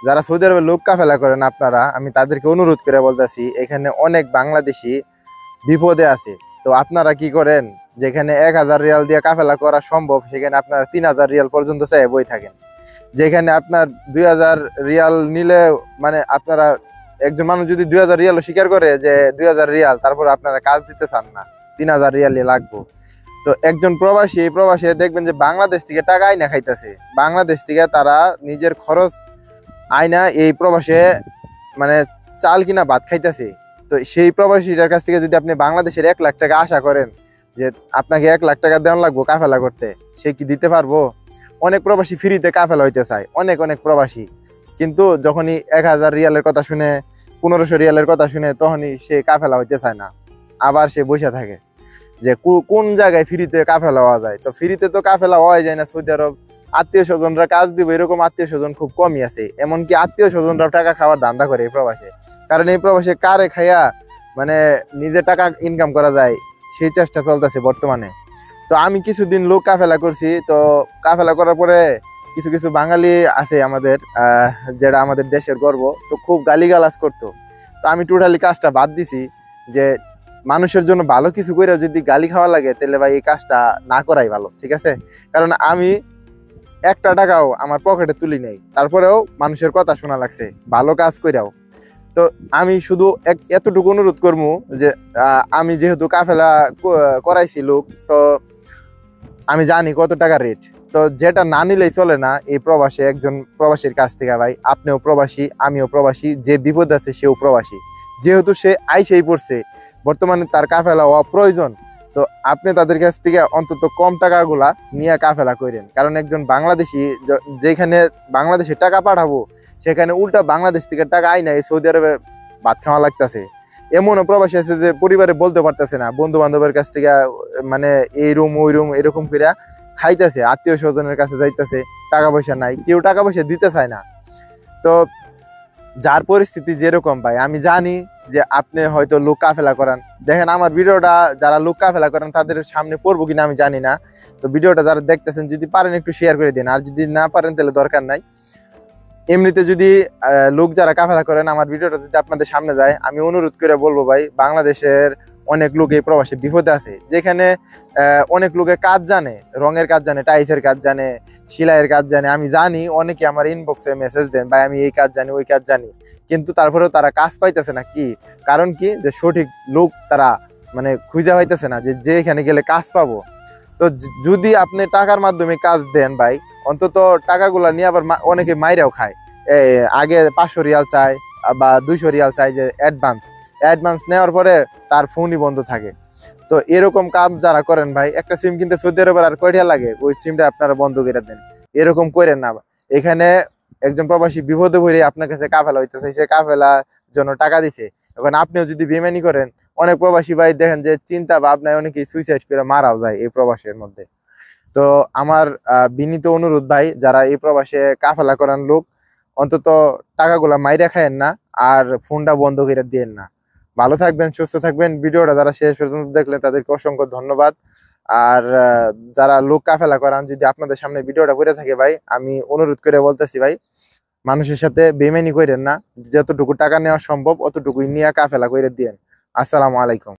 যারা সৌদি আরবে লোক কাফেলা করেন আপনারা, আমি তাদেরকে অনুরোধ করে বলতেছি, এখানে অনেক বাংলাদেশি বিপদে আছে। তো আপনারা কি করেন, যেখানে 1000 রিয়াল দিয়ে কাফেলা করা সম্ভব সেখানে আপনারা 3000 রিয়াল পর্যন্ত চাই বই থাকেন। যেখানে আপনার 2000 রিয়াল নিলে, মানে আপনারা একজন মানুষ যদি 2000 রিয়ালও স্বীকার করে যে 2000 রিয়াল, তারপর আপনারা কাজ দিতে চান না, 3000 রিয়ালই লাগবে। তো একজন প্রবাসী, এই প্রবাসী দেখবেন যে বাংলাদেশ থেকে টাকা আইনা খাইতেছে, বাংলাদেশ থেকে তারা নিজের খরচ আইনা এই প্রবাসে মানে চাল কিনা ভাত খাইতেছে। তো সেই প্রবাসীটার কাছ থেকে যদি আপনি বাংলাদেশের 1 লাখ টাকা আশা করেন যে আপনাকে 1 লাখ টাকা দেওয়া লাগবো কাফেলা করতে, সে কি দিতে পারবো? অনেক প্রবাসী ফ্রিতে কাফেলা হইতে চায়, অনেক অনেক প্রবাসী, কিন্তু যখনই 1000 রিয়ালের কথা শুনে, 1500 রিয়ালের কথা শুনে, তখনই সে কাফেলা হইতে চায় না, আবার সে বসে থাকে যে কোন জায়গায় ফ্রিতে কাফেলা হওয়া যায়। তো ফ্রিতে তো কাফেলা হওয়া যায় না সৌদি আরব। আত্মীয় স্বজনরা কাজ দিব, এরকম আত্মীয় স্বজন খুব কমই আছে। এমনকি আত্মীয় স্বজনরাও টাকা খাওয়ার ধান্দা করে এই প্রবাসে, কারণ এই প্রবাসে কারে খাইয়া মানে নিজে টাকা ইনকাম করা যায় সেই চেষ্টা চলতেছে বর্তমানে। তো আমি কিছুদিন লোক কাফেলা করছি। তো কাফেলা করার পরে কিছু কিছু বাঙালি আছে আমাদের, যেটা আমাদের দেশের গর্ব, তো খুব গালিগালাজ করতো। তো আমি টোটালি কাজটা বাদ দিছি, যে মানুষের জন্য ভালো কিছু করে যদি গালি খাওয়া লাগে তাহলে ভাই এই কাজটা না করাই ভালো, ঠিক আছে? কারণ আমি একটা টাকাও আমার পকেটে তুলি নাই, তারপরেও মানুষের কথা শোনা লাগছে ভালো কাজ কইরাও। তো আমি শুধু এতটুকু অনুরোধ করবো যে আমি যেহেতু কাফেলা করাইছি লোক, তো আমি জানি কত টাকা রেট। তো যেটা না নিলেই চলে না এই প্রবাসে, একজন প্রবাসীর কাছ থেকে। ভাই আপনিও প্রবাসী, আমিও প্রবাসী, যে বিপদ আছে সেও প্রবাসী। যেহেতু সে আইসেই পড়ছে, বর্তমানে তার কাফেলা হওয়া প্রয়োজন, তো আপনি তাদের কাছ থেকে অন্তত কম টাকাগুলা নিয়ে কাফেলা করেন। কারণ একজন বাংলাদেশি যেখানে বাংলাদেশে টাকা পাঠাবো, সেখানে উল্টা বাংলাদেশ থেকে টাকা আই নাই সৌদি আরবে ভাত খাওয়া লাগতেছে। এমনও প্রবাসী আছে যে পরিবারে বলতে পারতেছে না, বন্ধু বান্ধবের কাছ থেকে মানে এই রুম ওই রুম এরকম করে খাইতেছে, আত্মীয় স্বজনের কাছে যাইতেছে, টাকা পয়সা নাই, কেউ টাকা পয়সা দিতে চায় না। তো যার পরিস্থিতি যেরকম ভাই, আমি জানি যে আপনি হয়তো লোক কাফেলা করান। দেখেন আমার ভিডিওটা যারা লোক কাফেলা করেন তাদের সামনে পড়বো কিনা আমি জানি না। তো ভিডিওটা যারা দেখতেছেন যদি পারেন একটু শেয়ার করে দিন, আর যদি না পারেন তাহলে দরকার নাই। এমনিতে যদি লোক যারা কাফেলা করেন আমার ভিডিওটা যদি আপনাদের সামনে যায়, আমি অনুরোধ করে বলবো ভাই, বাংলাদেশের অনেক লোক এই প্রবাসে বিপদে আছে, যেখানে অনেক লোকে কাজ জানে, রঙের কাজ জানে, টাইসের কাজ জানে, সেলাইয়ের কাজ জানে। আমি জানি অনেকে আমার ইনবক্সে মেসেজ দেন, ভাই আমি এই কাজ জানি ওই কাজ জানি, কিন্তু তারপরেও তারা কাজ পাইতেছে না। কি কারণ? কি যে সঠিক লোক তারা মানে খুঁজে পাইতেছে না, যে এখানে গেলে কাজ পাবো। তো যদি আপনি টাকার মাধ্যমে কাজ দেন ভাই, অন্তত টাকাগুলা নিয়ে আবার অনেকে মাইরাও খায়। আগে 500 রিয়াল চায় বা 200 রিয়াল চায় যে অ্যাডভান্স নেওয়ার পরে তার ফোনই বন্ধ থাকে। তো এরকম কাজ যারা করেন ভাই, একটা সিম কিনতে সৌদি আরবের আর কয়টা লাগে, ওই সিমটা আপনারা বন্ধ করে দেন। এরকম করেন না। এখানে একজন প্রবাসী বিপদে পড়ে আপনার কাছে কাফেলা হইতে চাইছে, কাফেলা জন্য টাকা দিছে, এখন আপনিও যদি বেইমানি করেন, অনেক প্রবাসী ভাই দেখেন যে চিন্তা ভাবনায় অনেকেই সুইসাইড করে মারাও যায় এই প্রবাসের মধ্যে। তো আমার বিনীত অনুরোধ ভাই, যারা এই প্রবাসে কাফেলা করান লোক, অন্তত টাকাগুলা মাইরা খায়েন না, আর ফোনটা বন্ধ করে দিয়েন না। ভালো থাকবেন, সুস্থ থাকবেন। ভিডিওটা যারা শেষ পর্যন্ত দেখলেন তাদেরকে অসংখ্য ধন্যবাদ। আর যারা লোক কাফেলা করান, যদি আপনাদের সামনে ভিডিওটা করে থাকে ভাই, আমি অনুরোধ করে বলতেছি ভাই, মানুষের সাথে বেইমানি করেন না, যতটুকু টাকা নেওয়া সম্ভব অতটুকুই নিয়ে কাফেলা করে দিয়েন। আসসালামু আলাইকুম।